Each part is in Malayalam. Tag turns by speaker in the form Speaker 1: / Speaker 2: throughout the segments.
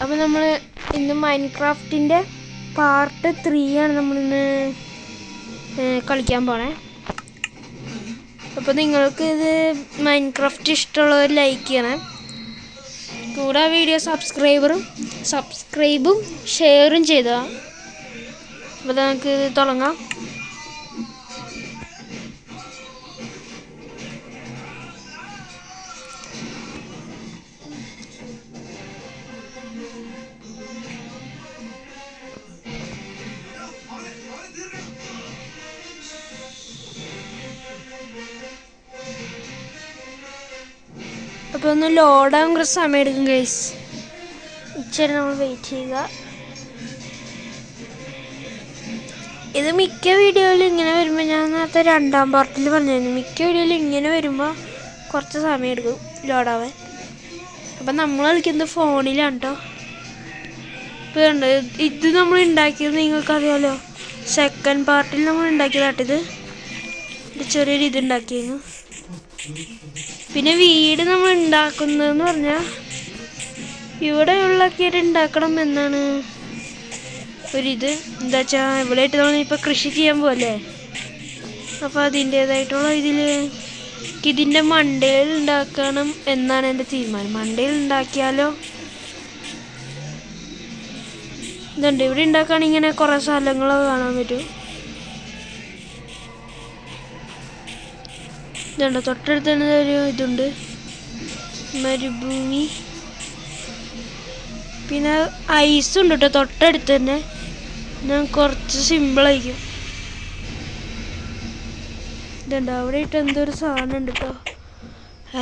Speaker 1: അപ്പോൾ നമ്മൾ ഇന്ന് മൈൻക്രാഫ്റ്റിൻ്റെ പാർട്ട് 3 ആണ് നമ്മളിന്ന് കളിക്കാൻ പോണേ. അപ്പോൾ നിങ്ങൾക്ക് ഇത് മൈൻക്രാഫ്റ്റ് ഇഷ്ടമുള്ളവർ ലൈക്ക് ചെയ്യണം. കൂടെ വീഡിയോ സബ്സ്ക്രൈബും ഷെയറും ചെയ്തോ. അപ്പോൾ നമുക്ക് തുടങ്ങാം. അപ്പോൾ ഒന്ന് ലോഡാകാൻ കുറച്ച് സമയം എടുക്കും ഗൈസ്. ഇച്ചിരി നമ്മൾ വെയിറ്റ് ചെയ്യുക. ഇത് മിക്ക വീഡിയോയിലും ഇങ്ങനെ വരുമ്പോൾ, ഞാൻ നേരത്തെ 2ാം പാർട്ടിൽ പറഞ്ഞിരുന്നു, മിക്ക വീഡിയോയിലും ഇങ്ങനെ വരുമ്പോൾ കുറച്ച് സമയം എടുക്കും ലോഡാവാൻ. അപ്പം നമ്മൾ കളിക്കുന്നത് ഫോണിലാണ് കേട്ടോ. ഇപ്പോൾ ഉണ്ട്, ഇത് നമ്മൾ ഉണ്ടാക്കിയത് നിങ്ങൾക്കറിയാമല്ലോ, 2nd പാർട്ടിൽ നമ്മൾ ഉണ്ടാക്കിയതാട്ടിത്. ഇത് ചെറിയൊരു ഇതുണ്ടാക്കിയിരുന്നു. പിന്നെ വീട് നമ്മൾ ഉണ്ടാക്കുന്നതെന്ന് പറഞ്ഞാൽ ഇവിടെ ഉള്ളൊക്കെയായിട്ട് ഉണ്ടാക്കണം എന്നാണ് ഒരിത്. എന്താ വെച്ചാൽ ഇവിടെ ആയിട്ട് നമ്മൾ ഇപ്പോൾ കൃഷി ചെയ്യാൻ പോകല്ലേ, അപ്പോൾ അതിൻ്റേതായിട്ടുള്ള ഇതിൻ്റെ മണ്ടയിൽ ഉണ്ടാക്കണം എന്നാണ് എൻ്റെ തീരുമാനം. മണ്ടയിൽ ഉണ്ടാക്കിയാലോ ഇതുണ്ട്, ഇവിടെ ഉണ്ടാക്കുകയാണെങ്കിൽ ഇങ്ങനെ കുറേ സ്ഥലങ്ങളൊക്കെ കാണാൻ പറ്റും. ഇതുണ്ട്, തൊട്ടടുത്ത് തന്നെ ഒരു ഇതുണ്ട്, മരുഭൂമി. പിന്നെ ഐസുണ്ട് കേട്ടോ തൊട്ടടുത്ത് തന്നെ. ഞാൻ കുറച്ച് സിമ്പിളായിരിക്കും. ഇതുണ്ട്, അവിടെ ഇട്ട് എന്തൊരു സാധനം ഉണ്ട് കേട്ടോ.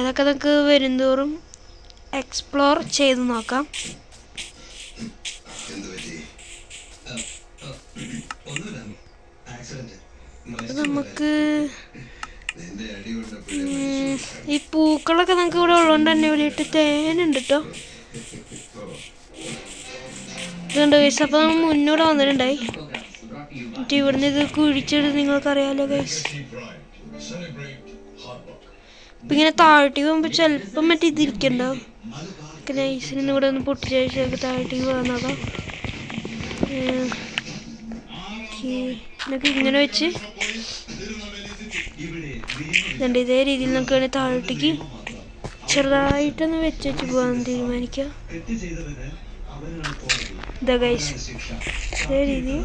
Speaker 1: അതൊക്കെ നമുക്ക് വരുംതോറും എക്സ്പ്ലോർ ചെയ്ത് നോക്കാം. നമുക്ക് ഈ പൂക്കളൊക്കെ നമുക്ക് ഇവിടെ ഉള്ളതുകൊണ്ട് തന്നെ ഇവിടെ ഇട്ട് തേനുണ്ട് കേട്ടോ. ഇതുണ്ട് ഗൈസ്. അപ്പോൾ നമ്മൾ മുന്നോട്ട് വന്നിട്ടുണ്ടായി. എന്നിട്ട് ഇവിടുന്ന് ഇത് കുഴിച്ചെടുത്ത് നിങ്ങൾക്കറിയാമല്ലോ ഗൈസ്. ഇപ്പം ഇങ്ങനെ താഴ്ത്തി പോകുമ്പോൾ ചിലപ്പം മറ്റേ ഇതിരിക്കണ്ടാവും. നൈസിന് ഇവിടെ ഒന്ന് പൊട്ടിച്ചേക്ക് താഴ്ത്തി പോകാൻ നോക്കാം. എന്നൊക്കെ ഇങ്ങനെ വെച്ച് ഇതുണ്ട്, ഇതേ രീതിയിൽ നമുക്ക് വേണമെങ്കിൽ താഴോട്ടേക്ക് ചെറുതായിട്ടൊന്ന് വെച്ച് പോകാൻ തീരുമാനിക്കാം. ഇതാ ഗൈസ്, ഇതേ രീതി.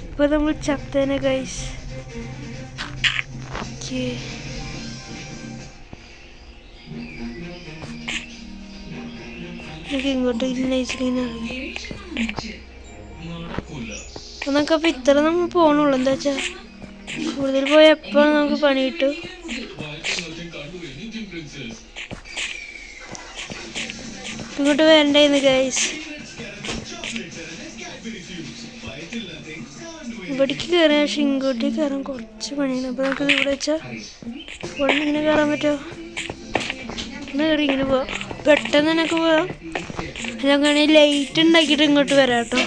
Speaker 1: ഇപ്പൊ നമ്മൾ ചത്തേനെ ഗൈസ്. ഇങ്ങോട്ട് നൈസിലിങ്ങനെ ഇറങ്ങി നമുക്കപ്പോൾ ഇത്ര നമ്മൾ പോകണുള്ളൂ. എന്താ വെച്ചാൽ കൂടുതൽ പോയാൽ എപ്പോഴും നമുക്ക് പണി കിട്ടും. ഇങ്ങോട്ട് വരണ്ടായിരുന്നു ഗൈസ്. ഇവിടേക്ക് കയറാൻ, പക്ഷെ ഇങ്ങോട്ടേക്ക് കയറാൻ കുറച്ച് പണിയാണ്. അപ്പോൾ നമുക്കിത് ഇവിടെ വെച്ചാൽ ഇവിടെ ഇങ്ങനെ കയറാൻ പറ്റുമോ? ഇങ്ങനെ കയറി ഇങ്ങനെ പോവാം, പെട്ടെന്ന് തന്നെയൊക്കെ പോവാം. ഞങ്ങൾക്ക് ലൈറ്റ് ഉണ്ടാക്കിയിട്ട് ഇങ്ങോട്ട് വരാം കേട്ടോ.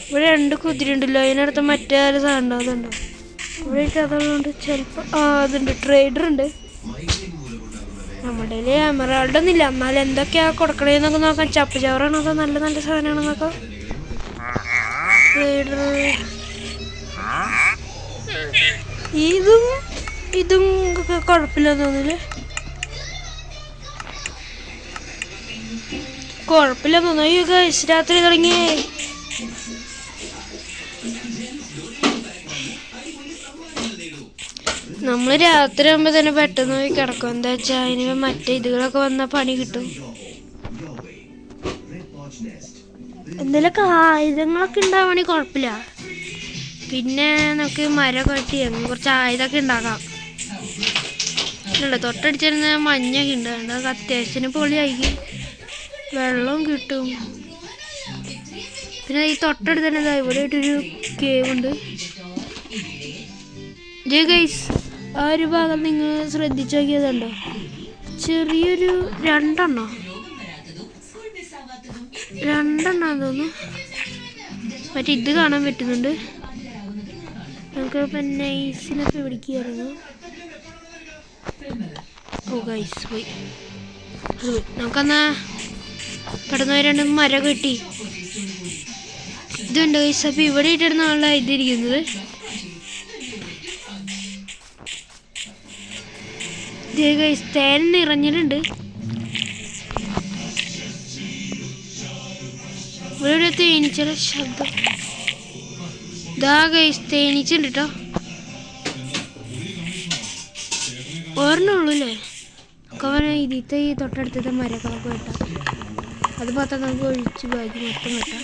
Speaker 1: ഇവിടെ 2 കുതിര ഉണ്ടല്ലോ, അതിനടുത്ത് മറ്റേ സാധനം ഉണ്ടോ, അതുണ്ടോ ഇവിടെ ആയിട്ട്. അതുകൊണ്ട് ചിലപ്പോൾ അതുണ്ട്, ട്രേഡർ ഉണ്ട്. നമ്മുടെ കയ്യിൽ എമറാൾഡ് ഒന്നും ഇല്ല, എന്നാലും എന്തൊക്കെയാ കൊടുക്കണേന്നൊക്കെ നോക്കാം. ചപ്പ് ചവറാണോ അതോ നല്ല നല്ല സാധനമാണോ നോക്കാം. ട്രേഡർ ഇതും കുഴപ്പമില്ലെന്ന് തോന്നില്ലേ, കുഴപ്പമില്ലെന്ന് തോന്നുന്നു. ഈ ഗൈസ് രാത്രി തുടങ്ങി. നമ്മൾ രാത്രി ആകുമ്പോൾ തന്നെ പെട്ടെന്ന് പോയി കിടക്കും. എന്താ വെച്ചാൽ അതിന് മറ്റേ ഇതുകളൊക്കെ വന്നാൽ പണി കിട്ടും. എന്തെങ്കിലുമൊക്കെ ആയുധങ്ങളൊക്കെ ഉണ്ടാവുകയാണെങ്കിൽ കുഴപ്പമില്ല. പിന്നെ നമുക്ക് മരം കെട്ടി കുറച്ച് ആയുധമൊക്കെ ഉണ്ടാക്കാം. ഇല്ല, തൊട്ടടിച്ചിരുന്ന മഞ്ഞൊക്കെ ഉണ്ട്, അതൊക്കെ അത്യാവശ്യത്തിന് പൊളിയായിരിക്കും. വെള്ളം കിട്ടും. പിന്നെ ഈ തൊട്ടടുത്ത് തന്നെ ഇവിടെ ആയിട്ടൊരു കേവ് ഉണ്ട്. ഗൈസ്, ആ ഒരു ഭാഗം നിങ്ങൾ ശ്രദ്ധിച്ചു നോക്കിയതുണ്ടോ, ചെറിയൊരു 2 രണ്ടെണ്ണം തോന്നുന്നു. മറ്റേ ഇത് കാണാൻ പറ്റുന്നുണ്ട്. നമുക്കിപ്പോൾ നൈസിനൊക്കെ പിടിക്കുകയായിരുന്നു. ഓ ഗൈസ് പോയി, അത് പോയി. നമുക്കെന്നാ പെട്ടെന്ന് രണ്ട് മരം കിട്ടി. ഇതുണ്ട് ഗൈസ്. അപ്പോൾ ഇവിടെ ഇട്ടിരുന്ന ആളാണ് ഇതിരിക്കുന്നത്. ഇത് ഗൈസ് തേൻ നിറഞ്ഞിട്ടുണ്ട്. ഇവിടെ തേനീച്ചയുടെ ശബ്ദം. ഇതാ ഗൈസ് തേനീച്ചുണ്ട് കേട്ടോ. ഓർമ്മയുള്ളൂ അല്ലേ? ഒക്കെ ഇതിത്തെ ഈ തൊട്ടടുത്തത്തെ മരങ്ങളൊക്കെ വെട്ടാം. അത് பார்த்தா നമുക്ക് ഒഴിച്ച് ബാക്കി മൊത്തം വെട്ടാം.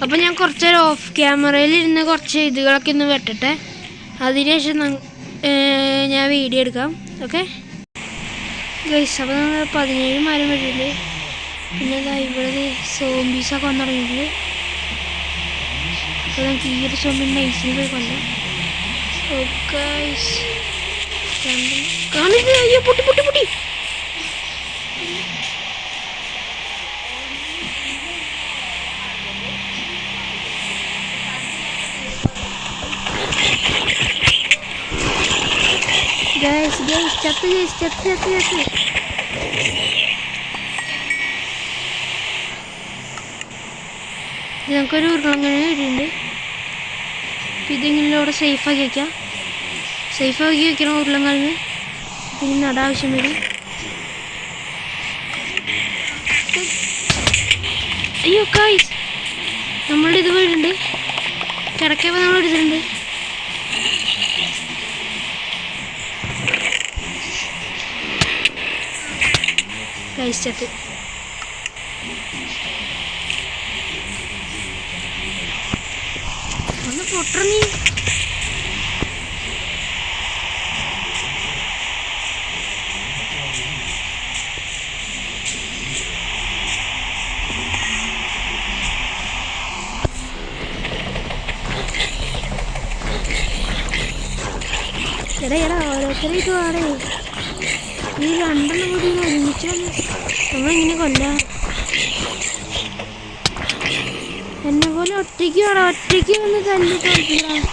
Speaker 1: അപ്പം ഞാൻ കുറച്ചേരം ഓഫ് ക്യാമറയിൽ ഇരുന്ന് കുറച്ച് ഇതുകളൊക്കെ ഒന്ന് വെട്ടട്ടെ. അതിനുശേഷം ഞാൻ വീഡിയോ എടുക്കാം. Okay guys. അപ്പോൾ നമ്മൾ 17 മരം വെച്ചിട്ടുണ്ട്. പിന്നെ ഇവിടെ സോംബീസൊക്കെ വന്നു തുടങ്ങിയിട്ടുണ്ട്. അപ്പോൾ നമുക്ക് ഈ ഒരു സോംബി നൈസിൽ പോയി കൊല്ലാം. ഓക്കെ കാണിത്. അയ്യോ പൊട്ടി പൊട്ടി പൊട്ടി. ഗൈസ് ഗൈസ് ചത്ത് ഗൈസ് ചത്ത് ചത്ത് ചത്ത്. നമുക്കൊരു ഉരുളങ്ങനെ വരുന്നുണ്ട്. ഇതിങ്ങനെ ഇവിടെ സേഫാക്കി വയ്ക്കാം. സേഫാക്കി വയ്ക്കണം ഉരുളങ്കലിന്. പിന്നെ നടാവശ്യം വരും. അയ്യോ ഗൈസ് നമ്മളുടെ ഇത് വീടുണ്ട്. കിടക്കപ്പോൾ നമ്മൾ എടുത്തിട്ടുണ്ട്. ഗൈസ് ചത്ത്. ഒന്ന് പൊട്ട നീ. എടാ എടാ ഓരോരുത്തരായിട്ട് പാടേ. ഈ രണ്ടെണ്ണം കൂടി ഒരുമിച്ച് നമ്മളിങ്ങനെ കൊല്ലാം. എന്നെ പോലെ ഒറ്റയ്ക്ക് വേണം. ഒറ്റയ്ക്ക് വന്ന് തല്ലി തോൽപ്പിക്കണം.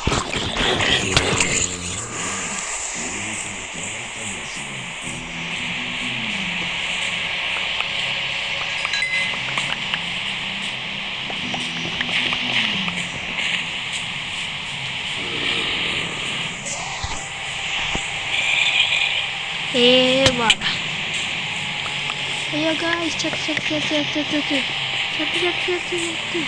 Speaker 1: വാടാ. അയ്യോ ഗായ്സ് ചത്ത് ചത്ത് ചത്ത് ചത്ത് ചത്ത് ചത്ത് ചത്ത് ചത്ത് ചത്ത്.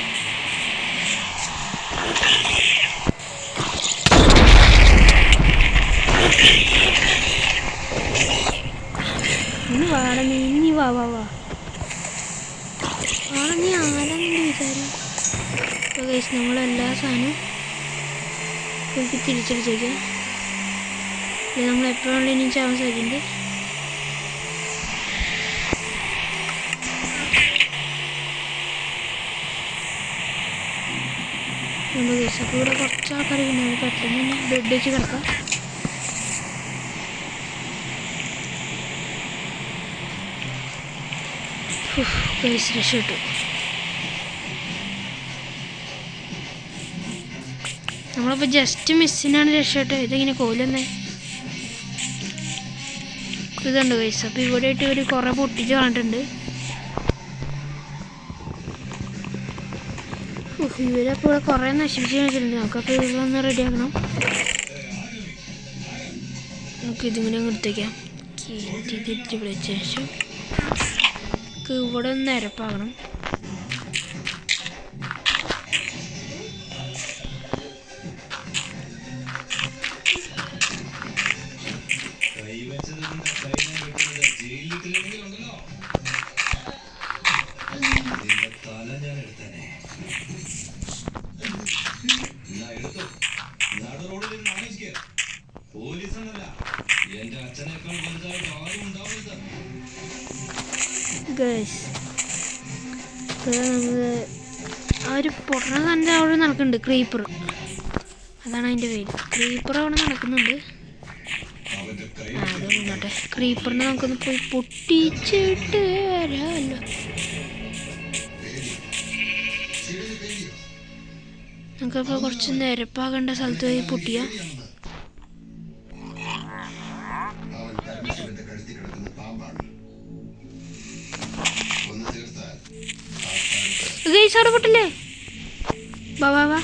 Speaker 1: ഇനി വാട നീ. ഇനി വാ വാ വാ വാട നീ. ആരാണെൻ്റെ വിചാരം? അപ്പോൾ ഗൈസ് നമ്മളെല്ലാ സാധനവും എനിക്ക് തിരിച്ചടിച്ചേക്കാം. ഇത് നമ്മൾ എപ്പോഴും ഇനി ചാവാൻ സാധ്യതയുണ്ട്. നമ്മൾ ഗൈസ് അപ്പോൾ ഇവിടെ കുറച്ച് ആൾക്കാർ പിന്നെ പെട്ടെന്ന് തന്നെ ബെഡ് വെച്ച് കിടക്കാം. ഗൈസ് രക്ഷപ്പെട്ടു. നമ്മളിപ്പോൾ ജസ്റ്റ് മിസ്സിനാണ് രക്ഷപ്പെട്ടത്. ഇതെങ്ങനെ കോലെന്നേ ഇതുണ്ട് ഗൈസ്. അപ്പോൾ ഇവിടെ ആയിട്ട് ഒരു കുറേ പൊട്ടിച്ച് കണ്ടിട്ടുണ്ട്. ഇവരപ്പോൾ ഇവിടെ കുറേ നശിപ്പിച്ച് വെച്ചിട്ടുണ്ട്. നമുക്കപ്പോൾ ഇതൊന്ന് റെഡിയാക്കണം. നമുക്ക് ഇതിങ്ങനെ അങ്ങ് എടുത്തേക്കാം. തിരിച്ച് വിളിച്ച ശേഷം ഇവിടെ ഒന്ന് നിരപ്പാകണം. ഗൈസ് നമുക്ക് ആ ഒരു പൊട്ടണ തന്നെ അവിടെ നടക്കുന്നുണ്ട്. ക്രീപ്പർ, അതാണ് അതിൻ്റെ പേര്. ക്രീപ്പർ അവിടെ നടക്കുന്നുണ്ട്. അതൊന്നും നോക്കട്ടെ. ക്രീപ്പറിനെ നമുക്കൊന്ന് പോയി പൊട്ടിച്ചിട്ട് വരാമല്ലോ. നമുക്കപ്പോൾ കുറച്ച് നിരപ്പാകേണ്ട സ്ഥലത്ത് പോയി പൊട്ടിയാ. ഗൈസ് അവിടെ പൊട്ടില്ലേ? വാ വാ വാ.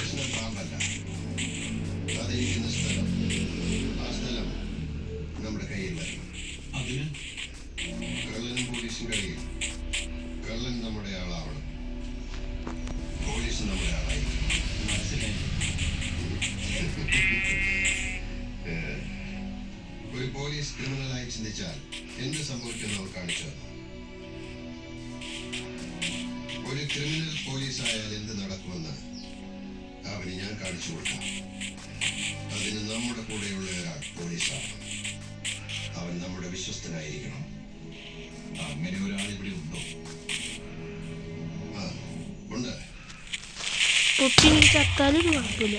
Speaker 2: ഒരു പോലീസ് ക്രിമിനലായി ചിന്തിച്ചാൽ എന്ത് സംഭവിക്കുന്നു അവർ കാണിച്ചു തന്നു. ഒരു ക്രിമിനൽ പോലീസായാൽ എന്ത് നടക്കുമെന്ന് അവന് ഞാൻ കാണിച്ചു കൊടുക്കാം. അതിന് നമ്മുടെ കൂടെയുള്ള ഒരാൾ പോലീസാണ്. അവൻ നമ്മുടെ വിശ്വസ്തനായിരിക്കണം. അങ്ങനെ ഒരാൾ ഇവിടെ ഉണ്ടോ? ഉണ്ട്.
Speaker 1: പൊട്ടി ചത്താലും കുഴപ്പമില്ല.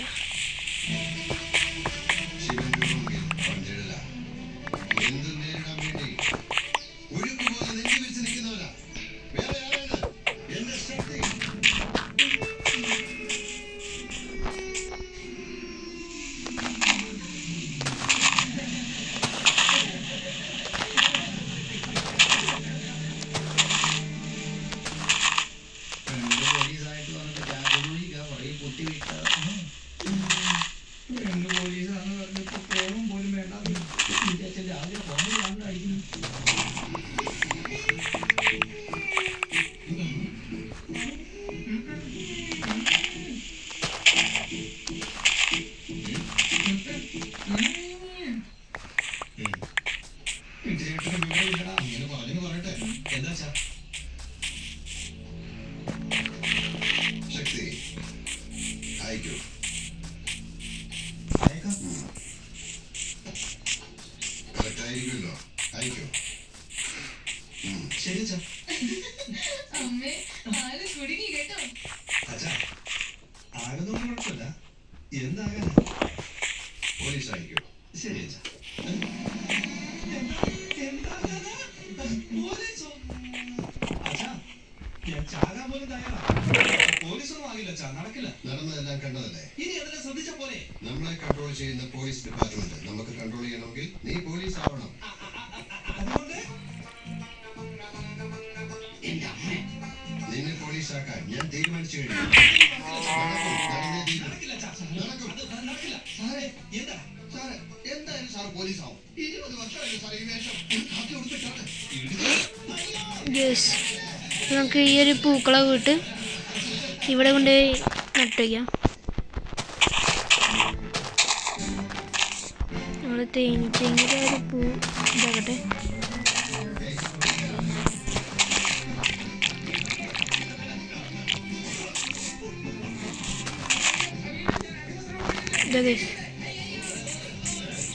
Speaker 2: ശക്തി അയക്കൂ. കറക്റ്റായിരിക്കുമല്ലോ. അയക്കൂ. ശരി അച്ഛാ. അച്ഛാ ആകുന്നൊന്നും കുഴപ്പമില്ല. എന്താകാനാ? പോലീസ് അയക്കൂ. ശരി അച്ഛാ. നടന്നതെല്ലാം കണ്ടതല്ലേ? നമ്മളെ കൺട്രോൾ ചെയ്യുന്ന പോലീസ് ഡിപ്പാർട്ട്മെന്റ് നമുക്ക് കൺട്രോൾ ചെയ്യണമെങ്കിൽ നീ പോലീസ് ആവണം. നിന്നെ പോലീസാക്കാൻ ഞാൻ തീരുമാനിച്ചു കഴിഞ്ഞു. എന്തായാലും സാർ പോലീസ് ആവും. 20 വർഷമായിരുന്നു സാർ ഈ വേഷം.
Speaker 1: നമുക്ക് ഈ ഒരു പൂക്കളെ വീട്ട് ഇവിടെ കൊണ്ടുപോയി നട്ടുവയ്ക്കാം. നമ്മൾ തേനീച്ചെങ്കിൽ ഒരു പൂ ഇതാകട്ടെ.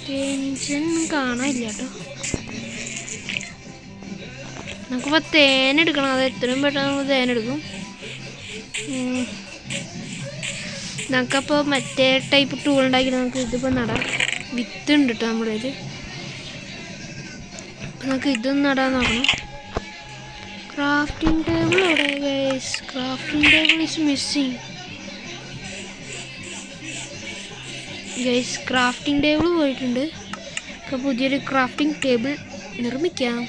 Speaker 1: തേനീച്ചൊന്നും കാണാനില്ല കേട്ടോ. നമുക്കിപ്പോൾ തേനെടുക്കണം. അത് എത്രയും പെട്ടെന്ന് നമുക്ക് തേനെടുക്കും. നമുക്കപ്പോൾ മറ്റേ ടൈപ്പ് ടൂൾ ഉണ്ടാക്കിയിട്ട് നമുക്ക് ഇതിപ്പോൾ നടാം. വിത്ത് ഉണ്ട് കേട്ടോ നമ്മുടെ കയ്യിൽ. നമുക്ക് ഇതൊന്നും നടാൻ നോക്കണം. ക്രാഫ്റ്റിംഗ് ടേബിൾ അവിടെ guys. Crafting table is missing guys. Crafting table പോയിട്ടുണ്ട്. അപ്പോൾ പുതിയൊരു ക്രാഫ്റ്റിംഗ് ടേബിൾ നിർമ്മിക്കാം.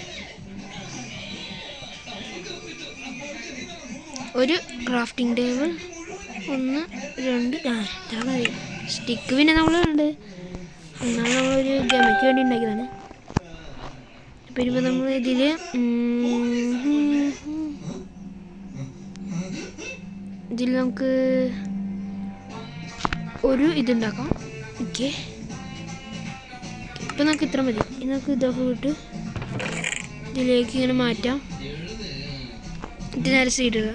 Speaker 1: ഒരു ക്രാഫ്റ്റിംഗ് ടേബിൾ 1 2 ഇത്ര മതി. സ്റ്റിക്ക് പിന്നെ നമ്മളുണ്ട്. എന്നാൽ നമ്മളൊരു ഗമയ്ക്ക് വേണ്ടി ഉണ്ടാക്കിയതാണ്. അപ്പോൾ ഇപ്പോൾ നമ്മൾ ഇതിൽ നമുക്ക് ഒരു ഇതുണ്ടാക്കാം. ഓക്കെ, ഇപ്പം നമുക്ക് ഇത്ര മതി. ഇനി നമുക്ക് ഇതൊക്കെ വിട്ട് ഇതിലേക്ക് ഇങ്ങനെ മാറ്റാം. ഇത് നേരെ സൈഡിടുക.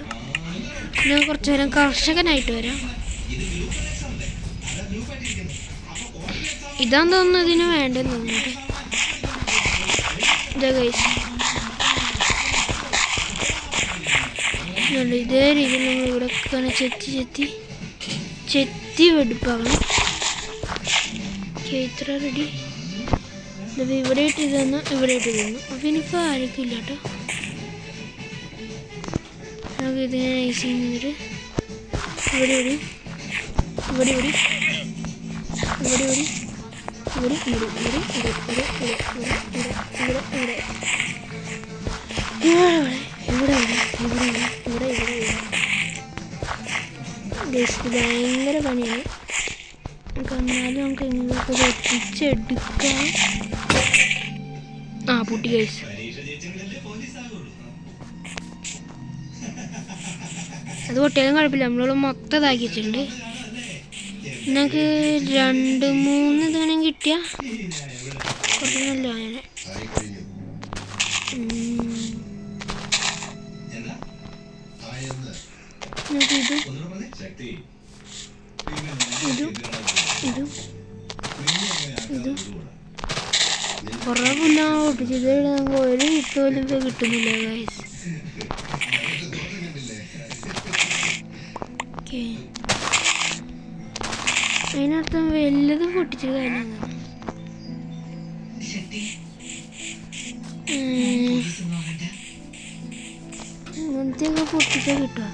Speaker 1: ഞാൻ കുറച്ച് നേരം കർഷകനായിട്ട് വരാം. ഇതാന്ന് തോന്നുന്നു ഇതിന് വേണ്ടെന്ന് തോന്നുന്നത്. ഇതാ ഗൈസ്, ഇതേ രീതിയിൽ നമ്മൾ ഇവിടെ ചെത്തി വെടുപ്പാകണം. ഇത്ര റെഡി. ഇത് ഇവിടെ ഇട്ട് തന്നു, ഇവിടെ ഇട്ട് തന്നു. അപ്പം ഇനിയിപ്പോൾ ആരൊക്കെ ഇല്ല കേട്ടോ. നമുക്ക് ഇതിങ്ങനെ ഐസ് ചെയ്യുന്നിട്ട് ഇവിടെ ഇവിടെ ഇവിടെ ഇവിടെ ഇവിടെ ഇവിടെ ഇവിടെ ഇവിടെ ഇവിടെ ഇവിടെ ഇവിടെ ഇവിടെ ഇവിടെ ഭയങ്കര പണിയാണ്. എന്നാലും നമുക്ക് എങ്ങനെയൊക്കെ എത്തിച്ചെടുക്കാം. ആ പൊട്ടി ഗൈസ്. അത് പൊട്ടിയാലും കുഴപ്പമില്ല, നമ്മളോട് മൊത്തം ഇതാക്കി വെച്ചിട്ടുണ്ട്. നമുക്ക് 2-3 ഇതങ്ങനെ കിട്ടിയ കുറച്ച് നല്ല അങ്ങനെ. നമുക്ക് ഇതും കുറേ പിന്നെ ഒട്ടിച്ചത് നമുക്ക് ഒരു വിത്ത് പോലും ഇപ്പോൾ കിട്ടുന്നില്ല ഗൈസ്. ഓക്കെ, അതിനർത്ഥം വലുതും പൊട്ടിച്ചത് കാര്യമാണ്. ഇങ്ങനത്തെയൊക്കെ പൊട്ടിച്ചാൽ കിട്ടുക.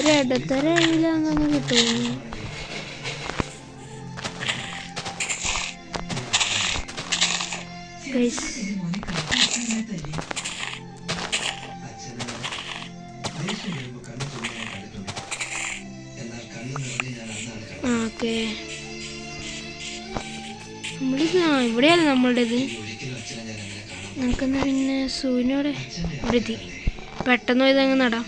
Speaker 1: ഒരിടത്തര അഴിയിലാണെന്നൊന്നും കിട്ടുന്നു. ഓക്കെ, ഇവിടെയല്ല നമ്മളുടേത്. നമുക്കെന്നാ പിന്നെ സൂര്യനോടെ ഇവിടെ എത്തി. പെട്ടെന്ന് പോയതങ്ങ് നടാം.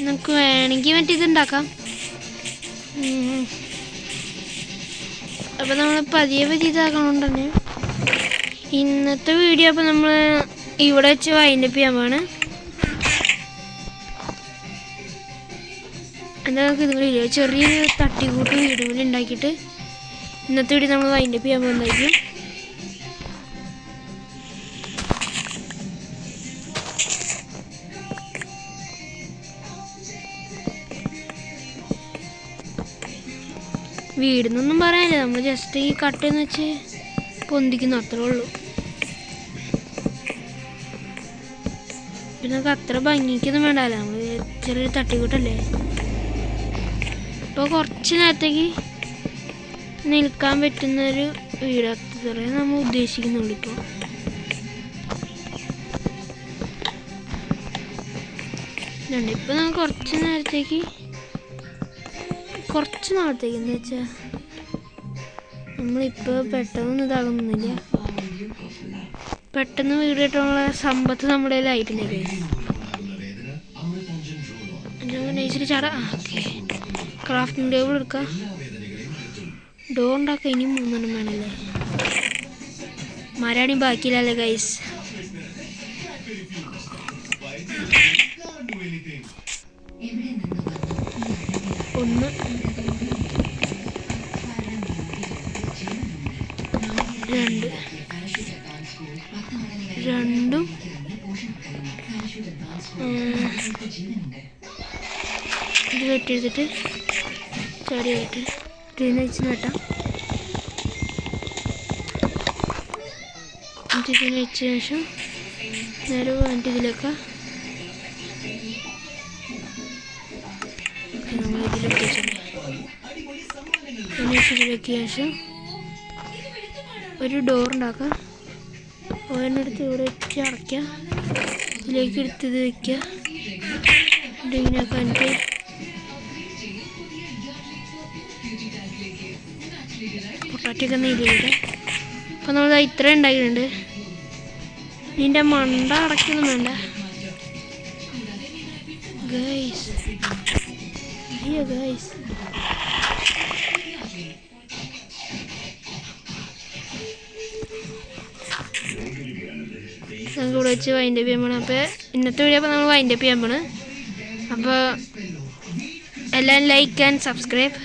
Speaker 1: നമുക്ക് വേണമെങ്കിൽ മറ്റേ ഇതുണ്ടാക്കാം. അപ്പം നമ്മൾ പതിയെ ഇതാക്കണോണ്ട് തന്നെ ഇന്നത്തെ വീഡിയോ അപ്പം നമ്മൾ ഇവിടെ വെച്ച് വൈൻഡപ്പ് ചെയ്യാൻ പോവാണ്. എന്താ നമുക്ക് ഇതും കൂടി ചെറിയൊരു തട്ടിക്കൂട്ട് വീഡിയോ കൂടി ഉണ്ടാക്കിയിട്ട് ഇന്നത്തെ വീഡിയോ നമ്മൾ വൈൻഡപ്പ് ചെയ്യാൻ പോകുന്നതായിരിക്കും. വീടെന്നൊന്നും പറയാനില്ല, നമ്മൾ ജസ്റ്റ് ഈ കട്ടെന്ന് വെച്ച് പൊന്തിക്കുന്നു, അത്രേ ഉള്ളൂ. പിന്നെ നമുക്ക് അത്ര ഭംഗിക്കൊന്നും വേണ്ടല്ലോ, നമ്മൾ ചെറിയൊരു തട്ടിക്കൂട്ടല്ലേ. ഇപ്പോൾ കുറച്ച് നേരത്തേക്ക് നിൽക്കാൻ പറ്റുന്നൊരു വീട്, അത്രേ നമ്മൾ ഉദ്ദേശിക്കുന്നുള്ളൂ. ഇപ്പോൾ നമുക്ക് കുറച്ച് നേരത്തേക്ക് എന്താ വെച്ചാൽ നമ്മളിപ്പോൾ പെട്ടെന്നൊന്നും ഇതാകുന്നില്ല. പെട്ടെന്ന് വീട് കിട്ടാനുള്ള സമ്പത്ത് നമ്മുടെ കയ്യിലായിട്ടില്ല. നൈസിൽ ചാടാ. ഓക്കെ, ക്രാഫ്റ്റിംഗ് ടേബിൾ എടുക്കാം. ഡോർ ഉണ്ടാക്കാം. ഇനി 3 വേണമല്ലേ, മരാണി ബാക്കിയില്ലല്ലേ ഗൈസ്. ഒന്ന്, 2, 2 ഇത് വെട്ടിയെടുത്തിട്ട് ചാടിയായിട്ട് ഇതിന് വെച്ച് നട്ടാം. ഇതിന് വെച്ച ശേഷം നേരെ വേണ്ടി ഇതിലേക്ക് നമ്മൾ ഇതിലേക്ക് ഇതിലേക്ക് ശേഷം ഒരു ഡോർ ഉണ്ടാക്കുക. ഓരോന്നെടുത്ത് ഇവിടെ വെച്ച് അടയ്ക്കുക. ഇതിലേക്ക് എടുത്ത് ഇത് വയ്ക്കുക. ഇങ്ങനെയൊക്കെ എനിക്ക് പൊട്ടാറ്റൊക്കെ നെയ്യിലിട്ട്. അപ്പം നമ്മൾ ഇത്ര ഉണ്ടാക്കിയിട്ടുണ്ട്. ഇതിൻ്റെ മണ്ട അടയ്ക്കൊന്നും വേണ്ട ഗൈസ്. അയ്യോ ഗൈസ്, നമുക്ക് ഇവിടെ വെച്ച് വൈൻഡപ്പ് ചെയ്യാൻ പോകണം. അപ്പോൾ ഇന്നത്തെ വീഡിയോ അപ്പോൾ നമ്മൾ വൈൻഡപ്പ് ചെയ്യാൻ പോകണം. അപ്പോൾ എല്ലാവരും ലൈക്ക് ആൻഡ് സബ്സ്ക്രൈബ്.